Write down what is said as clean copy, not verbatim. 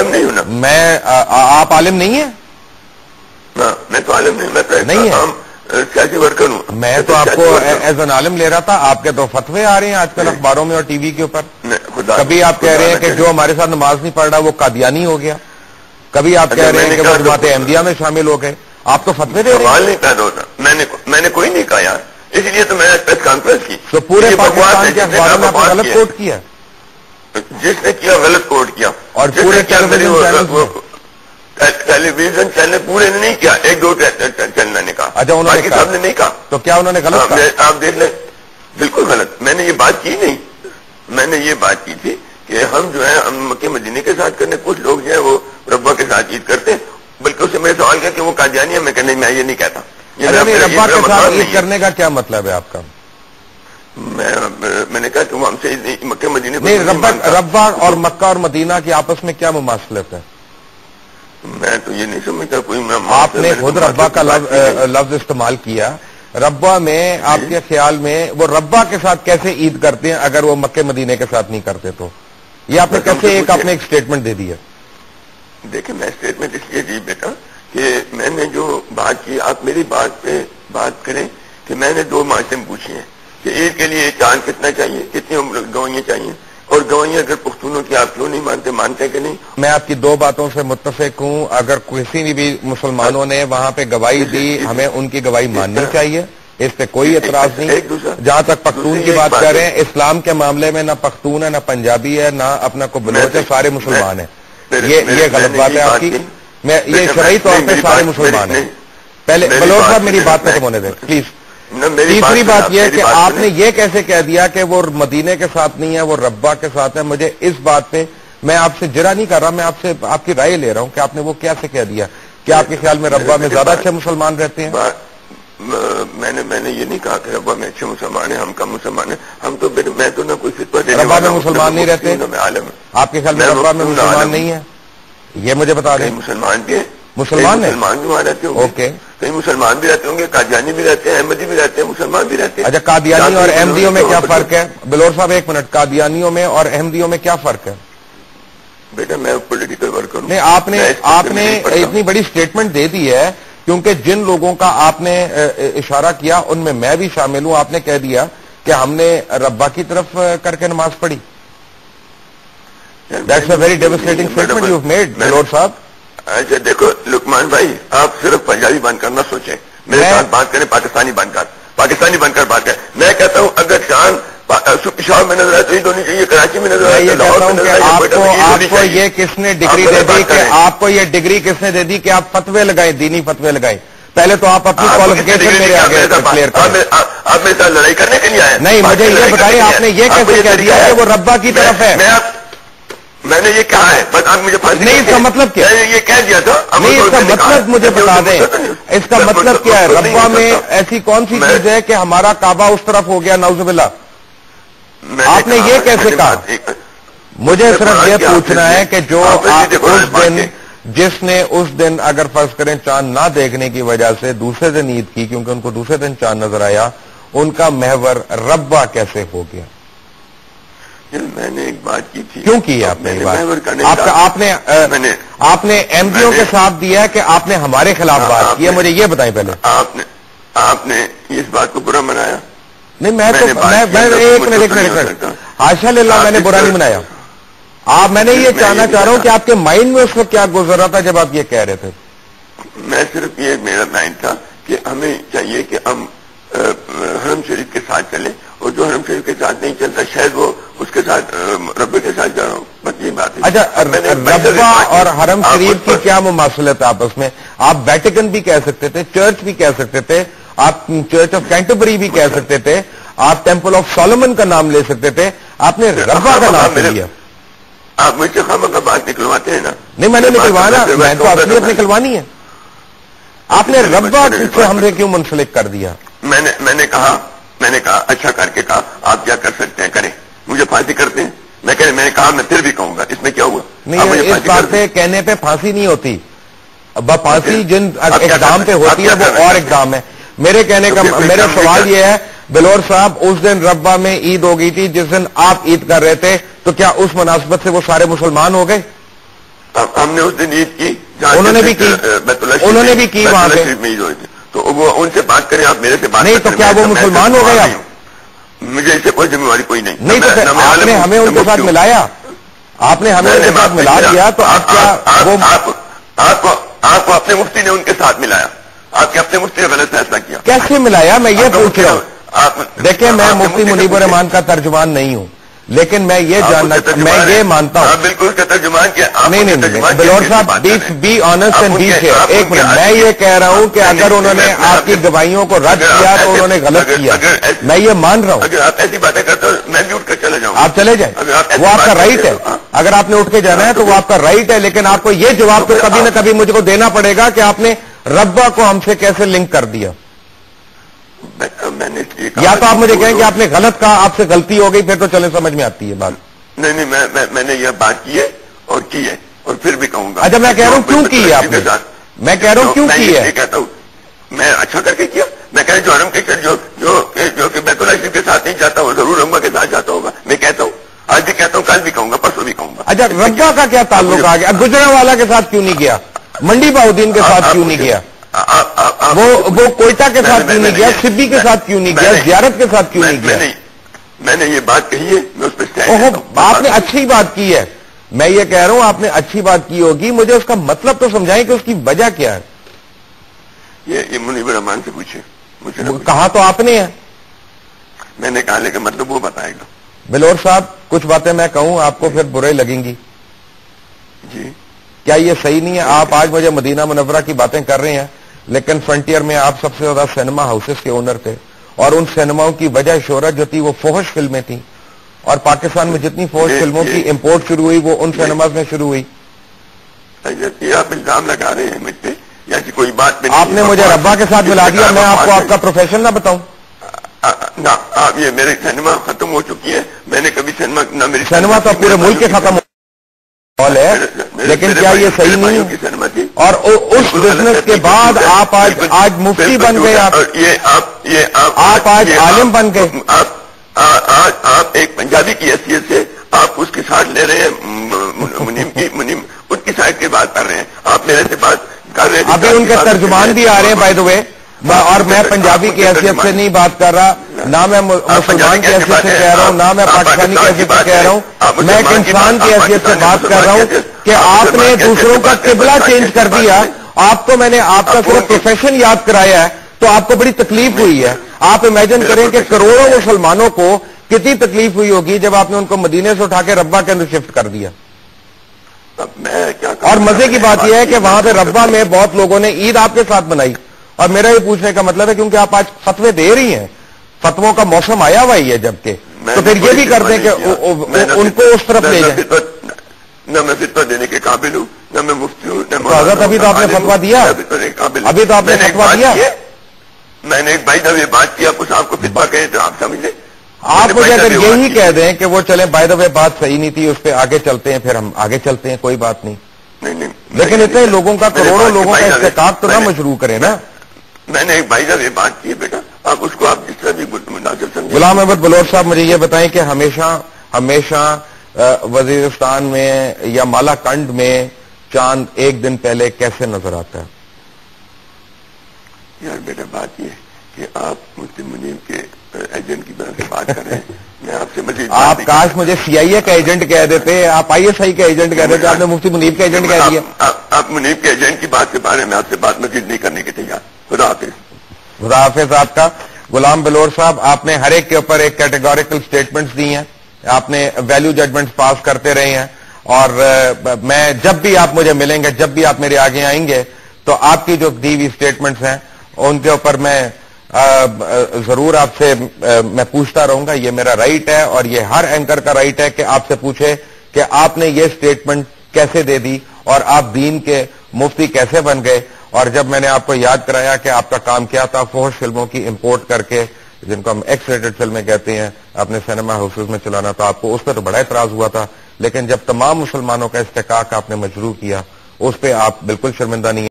عالم نہیں ہوں نا میں آپ عالم نہیں ہیں؟ میں تو عالم نہیں، میں تو نہیں ہے، سیاسی ورکر ہوں. میں تو آپ کو ایز این عالم لے رہا تھا. آپ کے تو فتوے آ رہے ہیں آج کل اخباروں میں اور ٹی وی کے اوپر. کبھی آپ کہہ رہے ہیں کہ جو ہمارے ساتھ نماز نہیں پڑھ رہا وہ قادیانی ہو گیا، کبھی آپ کہہ رہے ہیں کہ وہ جماعت احمدیہ میں شامل ہو گئے. آپ تو فتوے دے رہے ہیں. سوال نہیں پیدا ہوتا. میں نے کوئی نہیں کہا یار، اس لیے تو میں نے پریس کانفرنس کی. تو پورے پاکستان کے اخباروں میں آپ نے غلط کوٹ کیا، جس نے کیا غلط کوٹ کیا. اور پورے ٹیلی ویژن چینل پورے نے نہیں کیا، ایک دو چینل نے کہا. اچھا انہوں نے باقی صاحب نے نہیں کہا. تو کیا انہوں نے غلط کہا؟ آپ دیکھ لیں، بالکل غلط. میں نے یہ بات کی نہیں، میں نے یہ بات کی تھی کہ ہم جو ہے ہم مکہ مدینے کے ساتھ کرنے، کچھ لوگ جو ہے وہ ربا کے ساتھ عید کرتے ہیں. بلکہ اس سے میں سوال کیا کہ وہ قادیانی ہے، میں کہنے میں یہ نہیں کہتا. ربا کے ساتھ عید کرنے کا کیا مطلب ہے آپ کا؟ میں نے کہا کہ وہ ہم سے مکہ مدینے کو نہیں، ربا اور مکہ اور مدینہ کی آپس میں کیا مماثلت ہے؟ میں تو یہ نہیں سمجھتا کوئی. آپ نے خود ربا کا لفظ استعمال کیا. ربا میں آپ کے خیال میں وہ ربا کے ساتھ کیسے عید کرتے ہیں اگر وہ مکہ مدینے کے ساتھ نہیں کرتے؟ تو یہ آپ نے کیسے ایک سٹیٹمنٹ دے دی ہے؟ دیکھیں میں سٹیٹمنٹ اس لیے دی بیٹا کہ میں نے جو بات کی، آپ میری بات پہ بات کریں کہ میں نے دو معاشرے پوچھی ہیں کہ عید کے لیے چاند کتنا چاہیے، کتنی گوائیاں چاہیے، اور گوائیاں اگر پختونوں کی آپ کیوں نہیں مانتے کہ نہیں؟ میں آپ کی دو باتوں سے متفق ہوں. اگر کسی بھی مسلمانوں نے وہاں پہ گواہی دی ہمیں ان کی گواہی ماننی چاہیے، اس پہ کوئی اعتراض نہیں. جہاں تک پختون کی بات کر رہے ہیں، اسلام کے معاملے میں نہ پختون ہے، نہ پنجابی ہے، نہ اپنا کو بلوچ ہے، سارے مسلمان ہیں. یہ غلط بات ہے آپ کی. میں یہ شرعی طور پہ سارے مسلمان ہیں. پہلے بلوچ صاحب میری بات ختم ہونے دیں پلیز. تیسری بات یہ کہ آپ نے یہ کیسے کہہ دیا کہ وہ مدینے کے ساتھ نہیں ہے، وہ ربا کے ساتھ ہے؟ مجھے اس بات پہ میں آپ سے جرا نہیں کر رہا، میں آپ سے آپ کی رائے لے رہا ہوں کہ آپ نے وہ کیسے کہہ دیا. کیا آپ کے خیال میں ربا میں زیادہ اچھے مسلمان رہتے ہیں؟ میں نے یہ نہیں کہا کہ ربا میں اچھے مسلمان ہیں، ہم کم مسلمان ہیں. ہم تو میں تو نہ کوئی فتویٰ دینے ربا میں مسلمان نہیں رہتے؟ آپ کے خیال میں ربا میں مسلمان نہیں ہے؟ یہ مجھے بتا دیں. مسلمان بھی ہیں، مسلمان بھی وہاں رہتے ہوں گے. کئی مسلمان بھی رہتے ہوں گے، قادیانی بھی رہتے ہیں، احمدی بھی رہتے ہیں، مسلمان بھی رہتے ہیں. اچھا قادیانی اور احمدیوں میں کیا فرق ہے؟ بلور صاحب ایک منٹ، قادیانیوں میں اور احمدیوں میں کیا فرق ہے؟ بیٹا میں پولیٹیکل ورکر ہوں. نہیں، آپ نے اتنی بڑی سٹیٹمنٹ دے دی ہے کیونکہ جن لوگوں کا آپ نے اشارہ کیا ان میں بھی شامل ہوں. آپ نے کہہ دیا کہ ہم نے ربا کی طرف کر کے نماز پڑھی. That's a very devastating statement you've made, بلور صاحب. اچھا دیکھو لقمان بھائی، آپ صرف پنجابی بن کر نہ سوچیں، میرے ساتھ بات کریں پاکستانی بن کر بات کریں. میں کہتا ہوں اگر چاند پشاور میں نظر آئے تو عید ہونی چاہیے، کراچی میں نظر آئے تو لاہور میں نظر آئے. آپ کو یہ کس نے ڈگری دے دی کہ آپ کو یہ ڈگری کس نے دے دی کہ آپ فتوے لگائیں، دینی فتوے لگائیں؟ پہلے تو آپ اپنی کوالیفکیشن میرے آگے کلیئر کریں. آپ میرے ساتھ لڑائی کرنے کے لیے آئے؟ نہیں، مجھے یہ بتائیں آپ نے یہ کیسے کہہ دیا کہ وہ ربا کی طرف ہے؟ میں نے یہ کہا ہے، بس آپ مجھے نہیں. اس کا مطلب کیا ہے؟ یہ کہہ دیا تھا. نہیں، اس کا مطلب مجھے بتا دیں، اس کا مطلب کیا ہے؟ ربا میں ایسی کون سی چیز ہے کہ ہمارا کعبہ اس طرف ہو گیا؟ نعوذ باللہ. آپ نے یہ کیسے کہا؟ مجھے صرف یہ پوچھنا ہے کہ جو جس نے اس دن اگر فرض کریں چاند نہ دیکھنے کی وجہ سے دوسرے دن عید کی کیونکہ ان کو دوسرے دن چاند نظر آیا، ان کا محور ربا کیسے ہو گیا؟ میں نے ایک بات کی تھی. کیوں کی آپ نے یہ بات؟ آپ نے احمدیوں کے ساتھ دیا ہے کہ آپ نے ہمارے خلاف بات کی ہے؟ مجھے یہ بتائیں پہلے. آپ نے اس بات کو برا منایا؟ نہیں، ایک حاشا للہ میں نے برا نہیں منایا. میں نے یہ جاننا چاہ رہا ہوں کہ آپ کے مائنڈ میں اس وقت کیا گزر رہا تھا جب آپ یہ کہہ رہے تھے؟ میں صرف یہ میرا مائنڈ تھا کہ ہمیں چاہیے کہ ہم حرم شریف کے ساتھ چلیں، اور جو حرم شریف کے ساتھ نہیں چلتا شاید وہ اس کے ساتھ ربے کے ساتھ جا رہا ہوں. بس یہ بات ہے. اچھا، ربا اور حرم شریف کی کیا مماثلت ہے آپس میں؟ آپ ویٹیکن بھی کہہ سکتے تھے، چرچ بھی کہہ سکتے تھے، آپ چرچ آف کینٹربری بھی کہہ سکتے تھے، آپ ٹیمپل آف سولومن کا نام لے سکتے تھے. آپ نے ربا کا نام لیا. آپ مجھ سے خامہ کا بات نکلواتے ہیں نا؟ نہیں، میں نے نکلوانا، میں تو اصلیت نکلوانی ہے. آپ نے ربا سے ہم نے کیوں منسلک کر دیا؟ میں نے کہا اچھا کر کے کہا آپ کیا کر سکتے ہیں کریں. مجھے پھانسی کرتے ہیں، میں نے کہا میں پھر بھی کہوں گا، اس میں کیا ہوا؟ نہیں، اس بات پہ کہنے پہ پھانسی نہیں ہوتی. پھانسی جن اقدام پہ ہوتی ہے وہ اور اقدام ہے. میرے کہنے کا میرا سوال یہ ہے بلور صاحب، اس دن ربا میں عید ہو گئی تھی جس دن آپ عید کر رہے تھے، تو کیا اس مناسبت سے وہ سارے مسلمان ہو گئے؟ ہم نے اس دن عید کی، انہوں نے بھی کی وہاں پہ، تو وہ ان سے بات کریں، آپ میرے سے بات نہیں، تو کیا وہ مسلمان ہو گئے؟ مجھے اس سے کوئی ذمہ داری کوئی نہیں. نہیں تو پھر آپ نے ہمیں ان کے ساتھ ملایا، آپ نے ہمیں ان کے ساتھ ملا دیا، تو اب کیا آپ کو اپنے مفتی نے ان کے ساتھ ملایا؟ آپ کے اپنے مفتی نے غلط فیصلہ کیا؟ کیسے ملایا؟ میں یہ پوچھ رہا ہوں. دیکھیں میں مفتی منیب الرحمان کا ترجمان نہیں ہوں، لیکن میں یہ جاننا، میں یہ مانتا ہوں بالکل اس کا ترجمان کیا. نہیں بلور صاحب، be honest and be fair. ایک منٹ، میں یہ کہہ رہا ہوں کہ اگر انہوں نے آپ کی گواہیوں کو رد کیا تو انہوں نے غلط کیا، میں یہ مان رہا ہوں. اگر آپ ایسی باتیں کرتے ہو میں بھی اٹھ کر چلا جاؤں. آپ چلے جائیں، وہ آپ کا رائٹ ہے. اگر آپ نے اٹھ کے جانا ہے تو وہ آپ کا رائٹ ہے، لیکن آپ کو یہ جواب تو کبھی نہ کبھی مجھ کو دینا پڑے گا کہ آپ نے ربا کو ہم سے کیسے لنک کر دیا. میں نے یا تو آپ مجھے کہیں کہ آپ نے غلط کہا، آپ سے غلطی ہو گئی، پھر تو چلے سمجھ میں آتی ہے بات. نہیں میں نے یہ بات کی ہے اور کی ہے اور پھر بھی کہوں گا. اچھا میں کہہ رہا ہوں کیوں کی ہے آپ نے؟ میں کہہ رہا ہوں کیوں کی ہے؟ کہتا ہوں میں اچھا کر کے کیا. میں کہہ جو حرم کے جو کہ بیت اللہ شریف کے ساتھ نہیں جاتا وہ ضرور ربا کے ساتھ جاتا ہوگا. میں کہتا ہوں، آج بھی کہتا ہوں، کل بھی کہوں گا، پرسوں بھی کہوں گا. اچھا ربا کا کیا تعلق آ گیا؟ گجرانوالہ کے ساتھ کیوں نہیں گیا؟ منڈی بہاؤدین کے ساتھ کیوں نہیں گیا؟ وہ کوئٹہ کے ساتھ کیوں نہیں گیا؟ سبی کے ساتھ کیوں نہیں گیا؟ زیارت کے ساتھ کیوں نہیں گیا؟ میں نے یہ بات کہی ہے، میں اس پہ آپ نے اچھی بات کی ہے. میں یہ کہہ رہا ہوں آپ نے اچھی بات کی ہوگی، مجھے اس کا مطلب تو سمجھائیں کہ اس کی وجہ کیا ہے. یہ منیب الرحمان سے پوچھے، مجھے کہا تو آپ نے ہے. میں نے کہا لیکن مطلب وہ بتائے گا. بلور صاحب کچھ باتیں میں کہوں آپ کو پھر برے لگیں گی. جی کیا یہ صحیح نہیں ہے؟ آپ آج مجھے مدینہ منورہ کی باتیں کر رہے ہیں، لیکن فرنٹیئر میں آپ سب سے زیادہ سینما ہاؤسز کے اونر تھے، اور ان سینماؤں کی وجہ شہرت جو تھی وہ فحش فلمیں تھیں، اور پاکستان میں جتنی فحش فلموں کی امپورٹ شروع ہوئی وہ ان سینماز میں شروع ہوئی. آپ الزام لگا رہے ہیں مجھ پہ یا کوئی بات نہیں. آپ نے مجھے ربا کے ساتھ ملا دیا، میں آپ کو آپ کا پروفیشن نہ بتاؤں؟ آپ یہ میرے سینما ختم ہو چکی ہے، میں نے کبھی سینما میری سینما تو پورے ملک کے ختم ہے، لیکن کیا یہ صحیح نہیں؟ اور اس بزنس کے بعد آپ آج مفتی بن گئے، آپ آج عالم بن گئے. آپ ایک پنجابی کی حیثیت سے آپ اس کے ساتھ لے رہے ہیں، منیم ان کی سائڈ کی بات کر رہے ہیں. آپ میرے سے بات کر رہے ہیں، ابھی ان کے ترجمان بھی آ رہے ہیں بائی دا وے، اور میں پنجابی کی حیثیت سے نہیں بات کر رہا، نہ میں مسلمان کی حیثیت سے کہہ رہا ہوں، نہ میں پاکستانی کی حیثیت سے کہہ رہا ہوں. میں ایک انسان کی حیثیت سے بات کر رہا ہوں کہ آپ نے دوسروں کا قبلہ چینج کر دیا. آپ کو میں نے آپ کا صرف پروفیشن یاد کرایا ہے تو آپ کو بڑی تکلیف ہوئی ہے. آپ امیجن کریں کہ کروڑوں مسلمانوں کو کتنی تکلیف ہوئی ہوگی جب آپ نے ان کو مدینے سے اٹھا کے ربا کے اندر شفٹ کر دیا. اور مزے کی بات یہ ہے کہ وہاں پہ ربا میں بہت لوگوں نے عید آپ کے ساتھ منائی. اور میرا یہ پوچھنے کا مطلب ہے کیونکہ آپ آج فتوے دے رہی ہیں، فتووں کا موسم آیا ہوا ہی ہے، جبکہ تو پھر یہ بھی کر دیں کہ ان کو اس طرف لے جائیں. نہ میں فتوہ دینے کے قابل ہوں، نہ میں مفتی ہوں، تو حضرت ابھی تو آپ نے فتویٰ دیا، ابھی تو آپ نے فتویٰ دیا. میں نے ایک بھائی جب یہ بات کی، آپ کو صاحب کو فتوہ کہیں تو آپ سمجھ لیں. آپ مجھے اگر یہی کہہ دیں کہ وہ چلیں بائی دا وے بات صحیح نہیں تھی، اس پہ آگے چلتے ہیں، پھر ہم آگے چلتے ہیں، کوئی بات نہیں. لیکن اتنے لوگوں کا، کروڑوں لوگوں کا استحقاق تو نہ مشروع کریں نا. میں نے ایک بھائی جب یہ بات کی ہے بیٹا، آپ اس کو آپ جس طرح بھی مناسب سمجھیں. غلام احمد بلور صاحب مجھے یہ بتائیں کہ ہمیشہ وزیرستان میں یا مالا کنڈ میں چاند ایک دن پہلے کیسے نظر آتا ہے؟ یار بیٹا بات یہ ہے کہ آپ مفتی منیم کے ایجنٹ کی طرح سے بات کر رہے ہیں. میں آپ سے مزید آپ کاش مجھے سی آئی اے کا ایجنٹ کہہ دیتے، آپ آئی ایس آئی کا ایجنٹ کہہ دیتے، آپ نے مفتی منیب کا ایجنٹ کہہ دیا. آپ منیب کے ایجنٹ کی بات کے بارے میں آپ سے بات مزید نہیں کرنے کے تیار. خدا حافظ. خدا حافظ آپ کا. غلام بلور صاحب آپ نے ہر ایک کے اوپر ایک کیٹیگوریکل سٹیٹمنٹس دی ہیں، آپ نے ویلیو ججمنٹس پاس کرتے رہے ہیں، اور میں جب بھی آپ مجھے ملیں گے، جب بھی آپ میرے آگے آئیں گے تو آپ کی جو دی ہوئی سٹیٹمنٹس ہیں ان کے اوپر میں ضرور آپ سے میں پوچھتا رہوں گا. یہ میرا رائٹ ہے اور یہ ہر اینکر کا رائٹ ہے کہ آپ سے پوچھے کہ آپ نے یہ سٹیٹمنٹ کیسے دے دی اور آپ دین کے مفتی کیسے بن گئے. اور جب میں نے آپ کو یاد کرایا کہ آپ کا کام کیا تھا، فحش فلموں کی امپورٹ کر کے، جن کو ہم ایکس ریٹڈ فلمیں کہتے ہیں، اپنے سینما ہاؤسز میں چلانا تھا، آپ کو اس پہ تو بڑا اعتراض ہوا تھا. لیکن جب تمام مسلمانوں کا استحقاق آپ نے مشروع کیا، اس پہ آپ بالکل شرمندہ نہیں